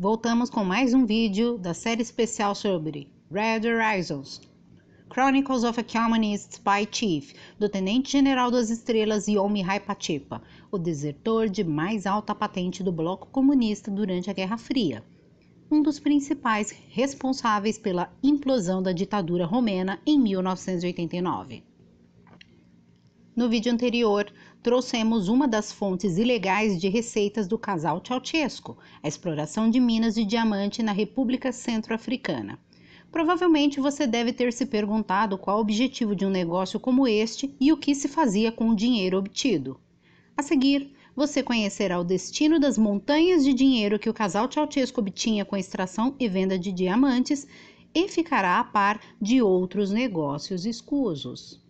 Voltamos com mais um vídeo da série especial sobre Red Horizons, Chronicles of a Communist Spy Chief, do Tenente-General das Estrelas Yomihai Pachepa, o desertor de mais alta patente do bloco comunista durante a Guerra Fria, um dos principais responsáveis pela implosão da ditadura romena em 1989. No vídeo anterior, trouxemos uma das fontes ilegais de receitas do casal Ceausescu, a exploração de minas de diamante na República Centro-Africana. Provavelmente você deve ter se perguntado qual o objetivo de um negócio como este e o que se fazia com o dinheiro obtido. A seguir, você conhecerá o destino das montanhas de dinheiro que o casal Ceausescu obtinha com a extração e venda de diamantes e ficará a par de outros negócios escusos.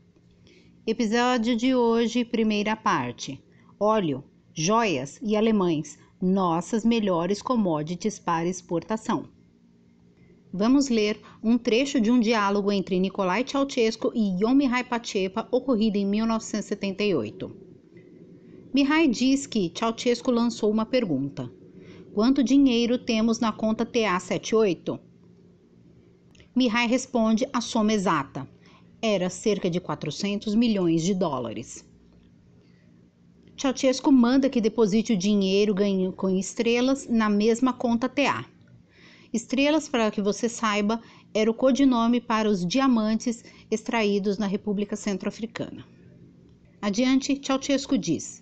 Episódio de hoje, primeira parte. Óleo, joias e alemães, nossas melhores commodities para exportação. Vamos ler um trecho de um diálogo entre Nicolae Ceausescu e Yomihai Pachepa ocorrido em 1978. Mihai diz que Ceausescu lançou uma pergunta. Quanto dinheiro temos na conta TA78? Mihai responde a soma exata. Era cerca de 400 milhões de dólares. Ceausescu manda que deposite o dinheiro ganho com estrelas na mesma conta TA. Estrelas, para que você saiba, era o codinome para os diamantes extraídos na República Centro-Africana. Adiante, Ceausescu diz: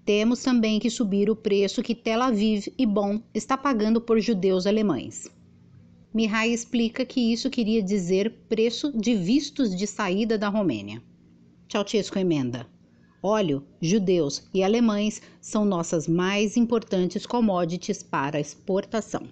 temos também que subir o preço que Tel Aviv e Bonn está pagando por judeus alemães. Mihai explica que isso queria dizer preço de vistos de saída da Romênia. Ceausescu emenda: óleo, judeus e alemães são nossas mais importantes commodities para exportação.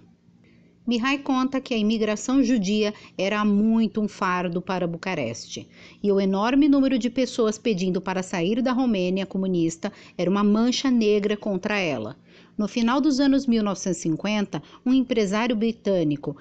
Mihai conta que a imigração judia era muito um fardo para Bucareste, e o enorme número de pessoas pedindo para sair da Romênia comunista era uma mancha negra contra ela. No final dos anos 1950, um empresário britânico,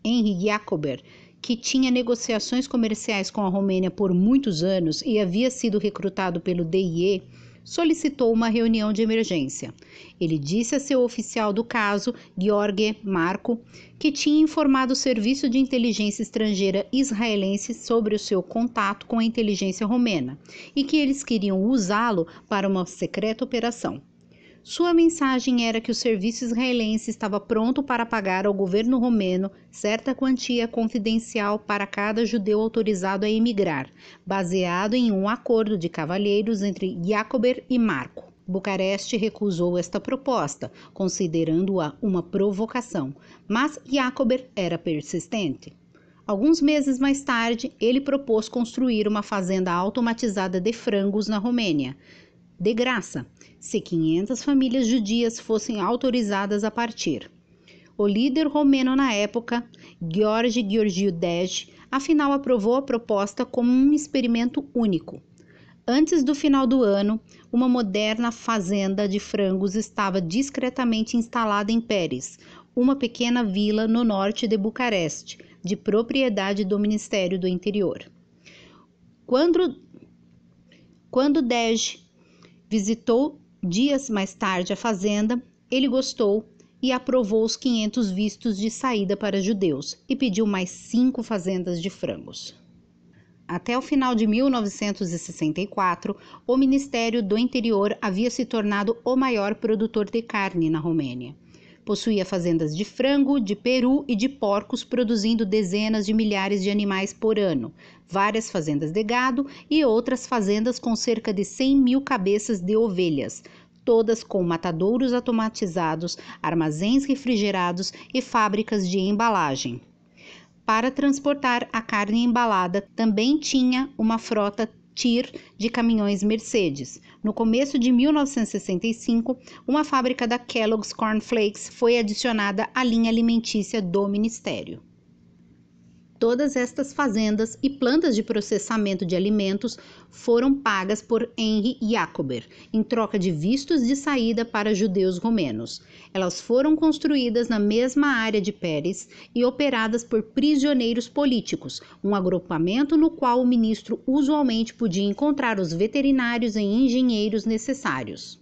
Henry Jacober, que tinha negociações comerciais com a Romênia por muitos anos e havia sido recrutado pelo DIE, solicitou uma reunião de emergência. Ele disse a seu oficial do caso, George Marco, que tinha informado o serviço de inteligência estrangeira israelense sobre o seu contato com a inteligência romena e que eles queriam usá-lo para uma secreta operação. Sua mensagem era que o serviço israelense estava pronto para pagar ao governo romeno certa quantia confidencial para cada judeu autorizado a emigrar, baseado em um acordo de cavalheiros entre Jacober e Marco. Bucareste recusou esta proposta, considerando-a uma provocação, mas Jacober era persistente. Alguns meses mais tarde, ele propôs construir uma fazenda automatizada de frangos na Romênia, de graça, se 500 famílias judias fossem autorizadas a partir. O líder romeno na época, George Georgiou-Dej, afinal aprovou a proposta como um experimento único. Antes do final do ano, uma moderna fazenda de frangos estava discretamente instalada em Périz, uma pequena vila no norte de Bucareste, de propriedade do Ministério do Interior. Quando Dej visitou dias mais tarde a fazenda, ele gostou e aprovou os 500 vistos de saída para judeus e pediu mais 5 fazendas de frangos. Até o final de 1964, o Ministério do Interior havia se tornado o maior produtor de carne na Romênia. Possuía fazendas de frango, de peru e de porcos, produzindo dezenas de milhares de animais por ano, várias fazendas de gado e outras fazendas com cerca de 100 mil cabeças de ovelhas, todas com matadouros automatizados, armazéns refrigerados e fábricas de embalagem. Para transportar a carne embalada, também tinha uma frota TIR de caminhões Mercedes. No começo de 1965, uma fábrica da Kellogg's Corn Flakes foi adicionada à linha alimentícia do Ministério. Todas estas fazendas e plantas de processamento de alimentos foram pagas por Henry Jacober, em troca de vistos de saída para judeus romenos. Elas foram construídas na mesma área de Périz e operadas por prisioneiros políticos, um agrupamento no qual o ministro usualmente podia encontrar os veterinários e engenheiros necessários.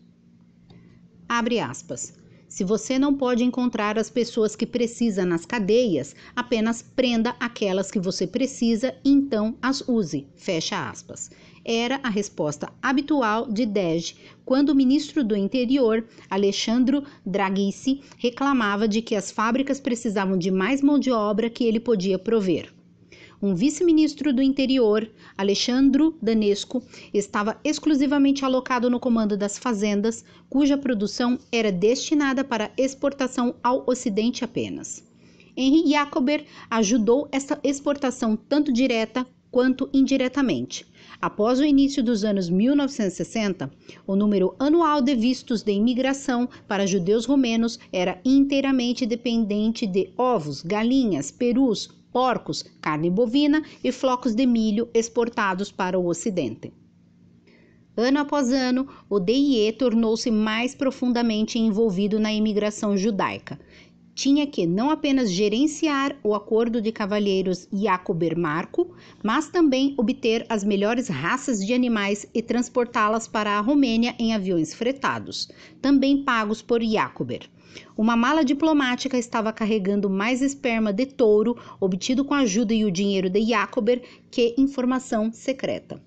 Abre aspas. Se você não pode encontrar as pessoas que precisa nas cadeias, apenas prenda aquelas que você precisa e então as use. Fecha aspas. Era a resposta habitual de DEG quando o ministro do Interior, Alexandru Draghici, reclamava de que as fábricas precisavam de mais mão de obra que ele podia prover. Um vice-ministro do Interior, Alexandru Danescu, estava exclusivamente alocado no comando das fazendas, cuja produção era destinada para exportação ao Ocidente apenas. Henri Jacober ajudou essa exportação tanto direta quanto indiretamente. Após o início dos anos 1960, o número anual de vistos de imigração para judeus romenos era inteiramente dependente de ovos, galinhas, perus, porcos, carne bovina e flocos de milho exportados para o Ocidente. Ano após ano, o DIE tornou-se mais profundamente envolvido na imigração judaica. Tinha que não apenas gerenciar o acordo de cavalheiros Jacober-Marco, mas também obter as melhores raças de animais e transportá-las para a Romênia em aviões fretados, também pagos por Jacober. Uma mala diplomática estava carregando mais esperma de touro, obtido com a ajuda e o dinheiro de Jacober, que informação secreta.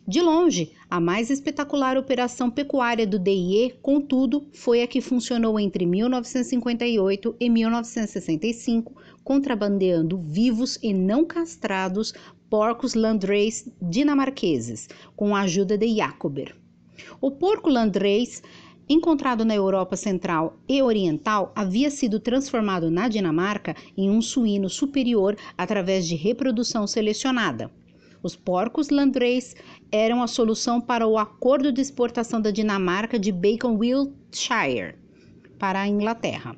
De longe, a mais espetacular operação pecuária do DIE, contudo, foi a que funcionou entre 1958 e 1965, contrabandeando vivos e não castrados porcos landrace dinamarqueses, com a ajuda de Jacober. O porco landrace, encontrado na Europa Central e Oriental, havia sido transformado na Dinamarca em um suíno superior através de reprodução selecionada. Os porcos landrace eram a solução para o acordo de exportação da Dinamarca de bacon Wiltshire para a Inglaterra.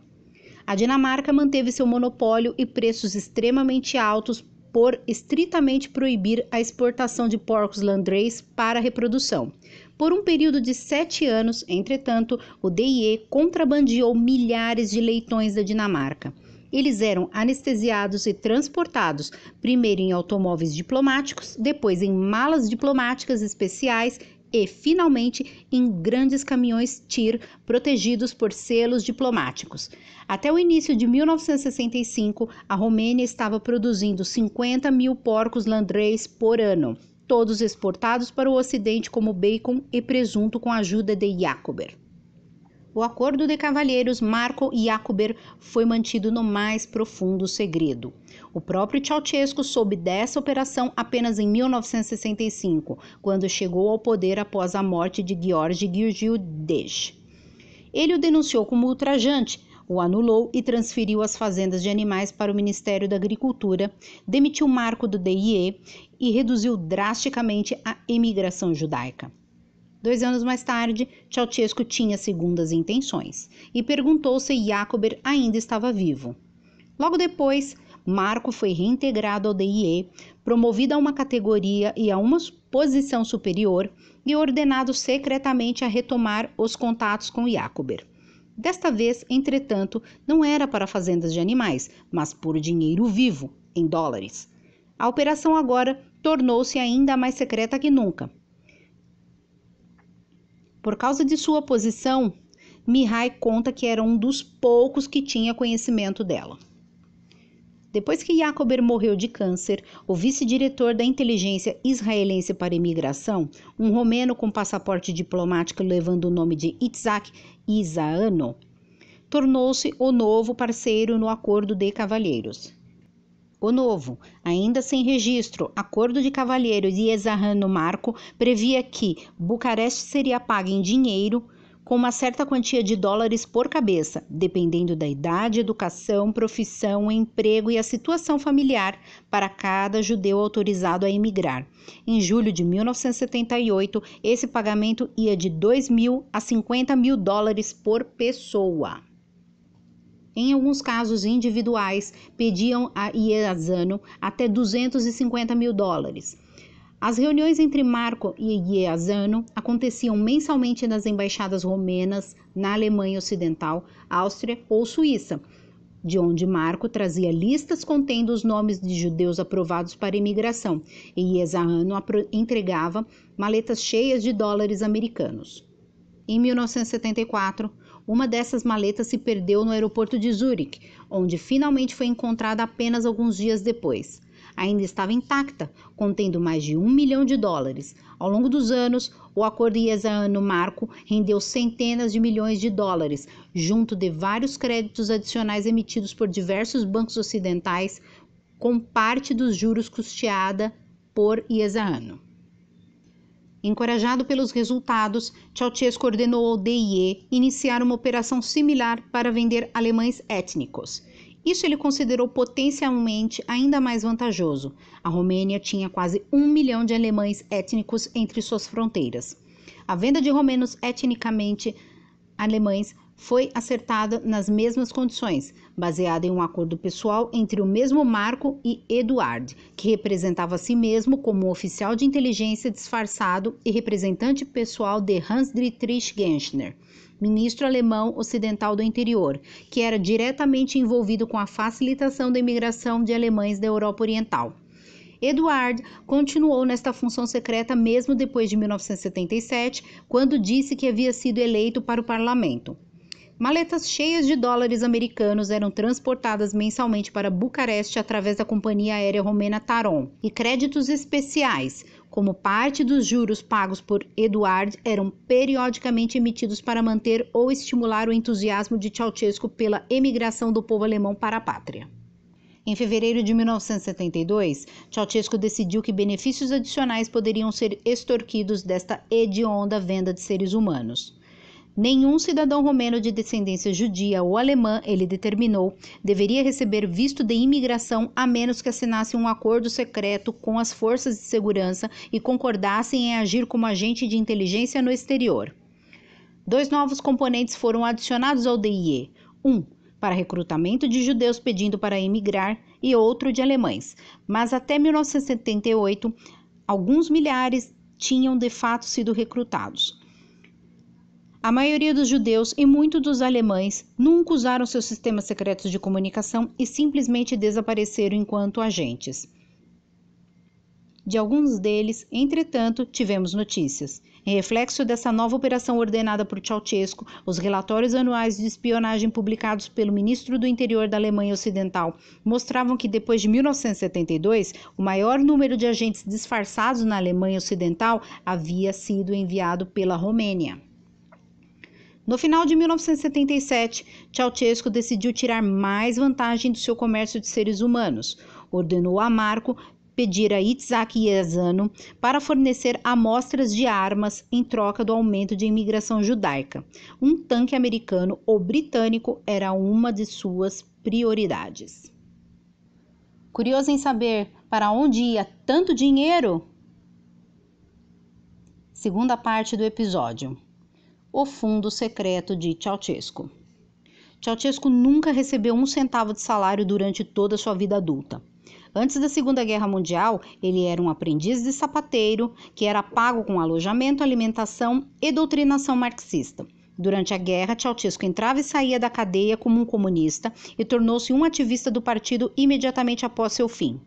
A Dinamarca manteve seu monopólio e preços extremamente altos por estritamente proibir a exportação de porcos landrace para reprodução. Por um período de 7 anos, entretanto, o DIE contrabandeou milhares de leitões da Dinamarca. Eles eram anestesiados e transportados, primeiro em automóveis diplomáticos, depois em malas diplomáticas especiais e, finalmente, em grandes caminhões TIR protegidos por selos diplomáticos. Até o início de 1965, a Romênia estava produzindo 50 mil porcos landrace por ano, todos exportados para o Ocidente como bacon e presunto com a ajuda de Jacober. O acordo de cavalheiros Marco e Jacober foi mantido no mais profundo segredo. O próprio Ceausescu soube dessa operação apenas em 1965, quando chegou ao poder após a morte de George Gheorghiu-Dej. Ele o denunciou como ultrajante, o anulou e transferiu as fazendas de animais para o Ministério da Agricultura, demitiu Marco do DIE e reduziu drasticamente a imigração judaica. 2 anos mais tarde, Ceausescu tinha segundas intenções e perguntou se Jacober ainda estava vivo. Logo depois, Marco foi reintegrado ao DIE, promovido a uma categoria e a uma posição superior e ordenado secretamente a retomar os contatos com Jacober. Desta vez, entretanto, não era para fazendas de animais, mas por dinheiro vivo, em dólares. A operação agora tornou-se ainda mais secreta que nunca. Por causa de sua posição, Mihai conta que era um dos poucos que tinha conhecimento dela. Depois que Jacober morreu de câncer, o vice-diretor da inteligência israelense para imigração, um romeno com passaporte diplomático levando o nome de Itzhak Isaano, tornou-se o novo parceiro no acordo de cavalheiros. O novo, ainda sem registro, acordo de cavalheiros e Isaano-Marco previa que Bucareste seria paga em dinheiro com uma certa quantia de dólares por cabeça, dependendo da idade, educação, profissão, emprego e a situação familiar para cada judeu autorizado a emigrar. Em julho de 1978, esse pagamento ia de 2.000 a 50 mil dólares por pessoa. Em alguns casos individuais, pediam a Iazzano até 250 mil dólares. As reuniões entre Marco e Iazzano aconteciam mensalmente nas embaixadas romenas na Alemanha Ocidental, Áustria ou Suíça, de onde Marco trazia listas contendo os nomes de judeus aprovados para imigração, e Iazzano entregava maletas cheias de dólares americanos. Em 1974, uma dessas maletas se perdeu no aeroporto de Zurique, onde finalmente foi encontrada apenas alguns dias depois. Ainda estava intacta, contendo mais de $1 milhão. Ao longo dos anos, o acordo IESA-ano-marco rendeu centenas de milhões de dólares, junto de vários créditos adicionais emitidos por diversos bancos ocidentais, com parte dos juros custeada por IESA-ano. Encorajado pelos resultados, Ceausescu ordenou ao DIE iniciar uma operação similar para vender alemães étnicos. Isso ele considerou potencialmente ainda mais vantajoso. A Romênia tinha quase 1 milhão de alemães étnicos entre suas fronteiras. A venda de romenos etnicamente alemães foi acertada nas mesmas condições, baseada em um acordo pessoal entre o mesmo Marco e Eduard, que representava a si mesmo como um oficial de inteligência disfarçado e representante pessoal de Hans-Dietrich Genscher, ministro alemão ocidental do interior, que era diretamente envolvido com a facilitação da imigração de alemães da Europa Oriental. Eduard continuou nesta função secreta mesmo depois de 1977, quando disse que havia sido eleito para o parlamento. Maletas cheias de dólares americanos eram transportadas mensalmente para Bucareste através da companhia aérea romena Taron, e créditos especiais, como parte dos juros pagos por Eduard, eram periodicamente emitidos para manter ou estimular o entusiasmo de Ceausescu pela emigração do povo alemão para a pátria. Em fevereiro de 1972, Ceausescu decidiu que benefícios adicionais poderiam ser extorquidos desta hedionda venda de seres humanos. Nenhum cidadão romeno de descendência judia ou alemã, ele determinou, deveria receber visto de imigração a menos que assinasse um acordo secreto com as forças de segurança e concordassem em agir como agente de inteligência no exterior. 2 novos componentes foram adicionados ao DIE, um para recrutamento de judeus pedindo para emigrar e outro de alemães, mas até 1978, alguns milhares tinham de fato sido recrutados. A maioria dos judeus e muitos dos alemães nunca usaram seus sistemas secretos de comunicação e simplesmente desapareceram enquanto agentes. De alguns deles, entretanto, tivemos notícias. Em reflexo dessa nova operação ordenada por Ceausescu, os relatórios anuais de espionagem publicados pelo ministro do Interior da Alemanha Ocidental mostravam que depois de 1972, o maior número de agentes disfarçados na Alemanha Ocidental havia sido enviado pela Romênia. No final de 1977, Ceausescu decidiu tirar mais vantagem do seu comércio de seres humanos. Ordenou a Marco pedir a Yitzhak Yezano para fornecer amostras de armas em troca do aumento de imigração judaica. Um tanque americano ou britânico era uma de suas prioridades. Curioso em saber para onde ia tanto dinheiro? Segunda parte do episódio. O fundo secreto de Ceausescu. Ceausescu nunca recebeu 1 centavo de salário durante toda a sua vida adulta. Antes da Segunda Guerra Mundial, ele era um aprendiz de sapateiro que era pago com alojamento, alimentação e doutrinação marxista. Durante a guerra, Ceausescu entrava e saía da cadeia como um comunista e tornou-se um ativista do partido imediatamente após seu fim.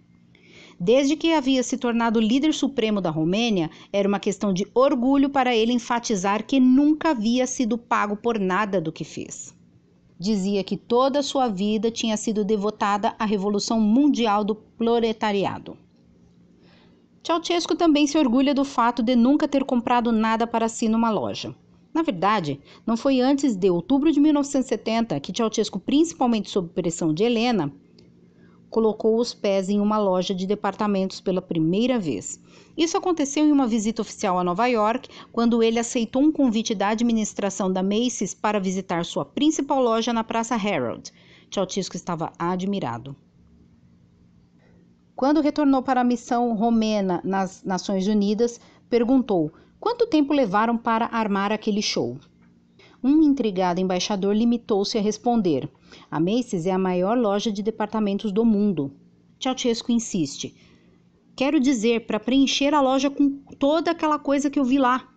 Desde que havia se tornado líder supremo da Romênia, era uma questão de orgulho para ele enfatizar que nunca havia sido pago por nada do que fez. Dizia que toda a sua vida tinha sido devotada à Revolução Mundial do Proletariado. Ceausescu também se orgulha do fato de nunca ter comprado nada para si numa loja. Na verdade, não foi antes de outubro de 1970 que Ceausescu, principalmente sob pressão de Helena, colocou os pés em uma loja de departamentos pela primeira vez. Isso aconteceu em uma visita oficial a Nova York, quando ele aceitou um convite da administração da Macy's para visitar sua principal loja na Praça Herald. Ceausescu estava admirado. Quando retornou para a missão romena nas Nações Unidas, perguntou quanto tempo levaram para armar aquele show. Um intrigado embaixador limitou-se a responder: a Macy's é a maior loja de departamentos do mundo. Ceausescu insiste: quero dizer, para preencher a loja com toda aquela coisa que eu vi lá.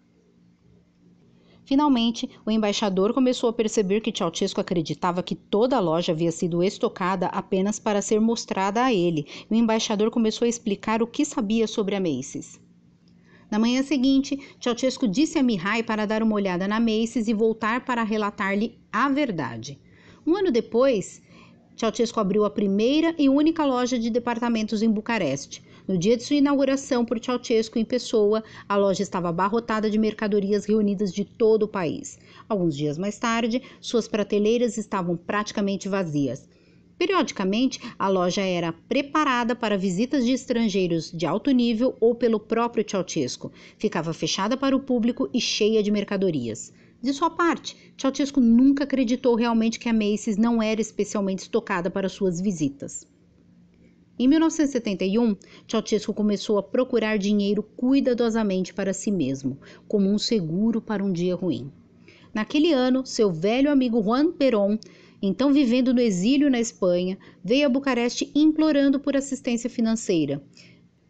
Finalmente, o embaixador começou a perceber que Ceausescu acreditava que toda a loja havia sido estocada apenas para ser mostrada a ele. O embaixador começou a explicar o que sabia sobre a Macy's. Na manhã seguinte, Ceausescu disse a Mihai para dar uma olhada na Macy's e voltar para relatar-lhe a verdade. Um ano depois, Ceausescu abriu a primeira e única loja de departamentos em Bucareste. No dia de sua inauguração por Ceausescu em pessoa, a loja estava abarrotada de mercadorias reunidas de todo o país. Alguns dias mais tarde, suas prateleiras estavam praticamente vazias. Periodicamente, a loja era preparada para visitas de estrangeiros de alto nível ou pelo próprio Ceausescu. Ficava fechada para o público e cheia de mercadorias. De sua parte, Ceausescu nunca acreditou realmente que a Macy's não era especialmente estocada para suas visitas. Em 1971, Ceausescu começou a procurar dinheiro cuidadosamente para si mesmo, como um seguro para um dia ruim. Naquele ano, seu velho amigo Juan Perón, então vivendo no exílio na Espanha, veio a Bucareste implorando por assistência financeira.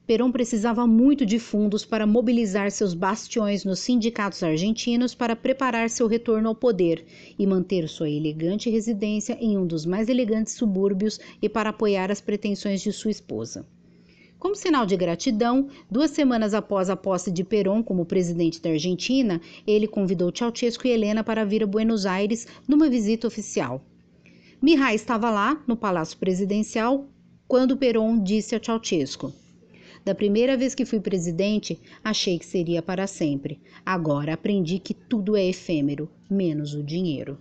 Perón precisava muito de fundos para mobilizar seus bastiões nos sindicatos argentinos para preparar seu retorno ao poder e manter sua elegante residência em um dos mais elegantes subúrbios e para apoiar as pretensões de sua esposa. Como sinal de gratidão, 2 semanas após a posse de Perón como presidente da Argentina, ele convidou Ceausescu e Helena para vir a Buenos Aires numa visita oficial. Mihai estava lá, no Palácio Presidencial, quando Perón disse a Ceausescu: "Da primeira vez que fui presidente, achei que seria para sempre. Agora aprendi que tudo é efêmero, menos o dinheiro."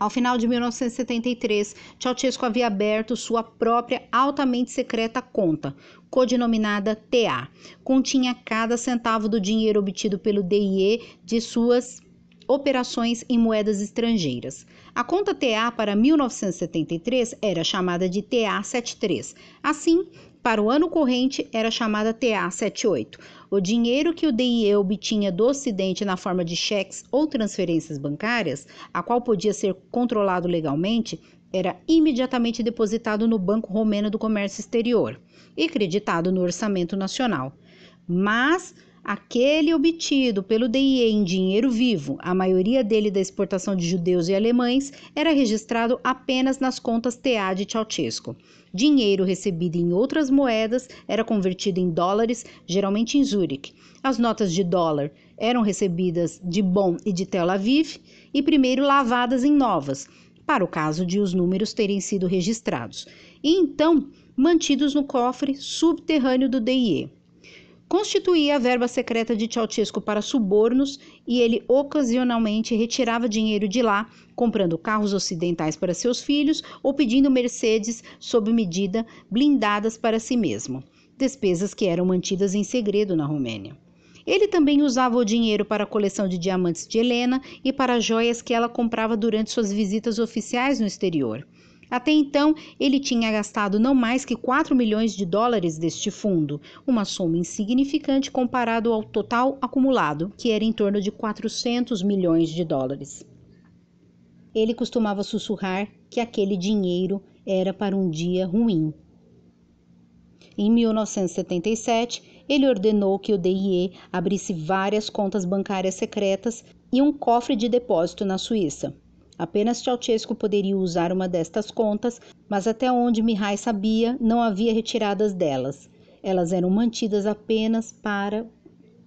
Ao final de 1973, Ceausescu havia aberto sua própria altamente secreta conta, codinominada TA. Continha cada centavo do dinheiro obtido pelo DIE de suas operações em moedas estrangeiras. A conta TA para 1973 era chamada de TA-73. Assim, para o ano corrente, era chamada TA-78. O dinheiro que o DIE obtinha do Ocidente na forma de cheques ou transferências bancárias, a qual podia ser controlado legalmente, era imediatamente depositado no Banco Romeno do Comércio Exterior e creditado no Orçamento Nacional. Mas aquele obtido pelo DIE em dinheiro vivo, a maioria dele da exportação de judeus e alemães, era registrado apenas nas contas TA de Ceausescu. Dinheiro recebido em outras moedas era convertido em dólares, geralmente em Zurique. As notas de dólar eram recebidas de Bonn e de Tel Aviv e primeiro lavadas em novas, para o caso de os números terem sido registrados, e então mantidos no cofre subterrâneo do DIE. Constituía a verba secreta de Ceausescu para subornos e ele ocasionalmente retirava dinheiro de lá, comprando carros ocidentais para seus filhos ou pedindo Mercedes sob medida blindadas para si mesmo, despesas que eram mantidas em segredo na Romênia. Ele também usava o dinheiro para a coleção de diamantes de Helena e para joias que ela comprava durante suas visitas oficiais no exterior. Até então, ele tinha gastado não mais que 4 milhões de dólares deste fundo, uma soma insignificante comparado ao total acumulado, que era em torno de 400 milhões de dólares. Ele costumava sussurrar que aquele dinheiro era para um dia ruim. Em 1977, ele ordenou que o DIE abrisse várias contas bancárias secretas e um cofre de depósito na Suíça. Apenas Ceausescu poderia usar uma destas contas, mas até onde Mihai sabia, não havia retiradas delas. Elas eram mantidas apenas para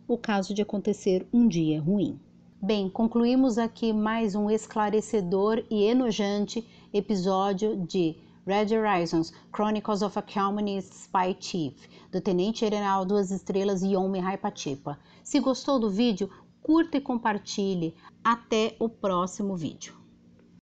o caso de acontecer um dia ruim. Bem, concluímos aqui mais um esclarecedor e enojante episódio de Red Horizons, Chronicles of a Communist Spy Chief, do Tenente-General 2 Estrelas Ion Mihai Pachepa. Se gostou do vídeo, curta e compartilhe. Até o próximo vídeo.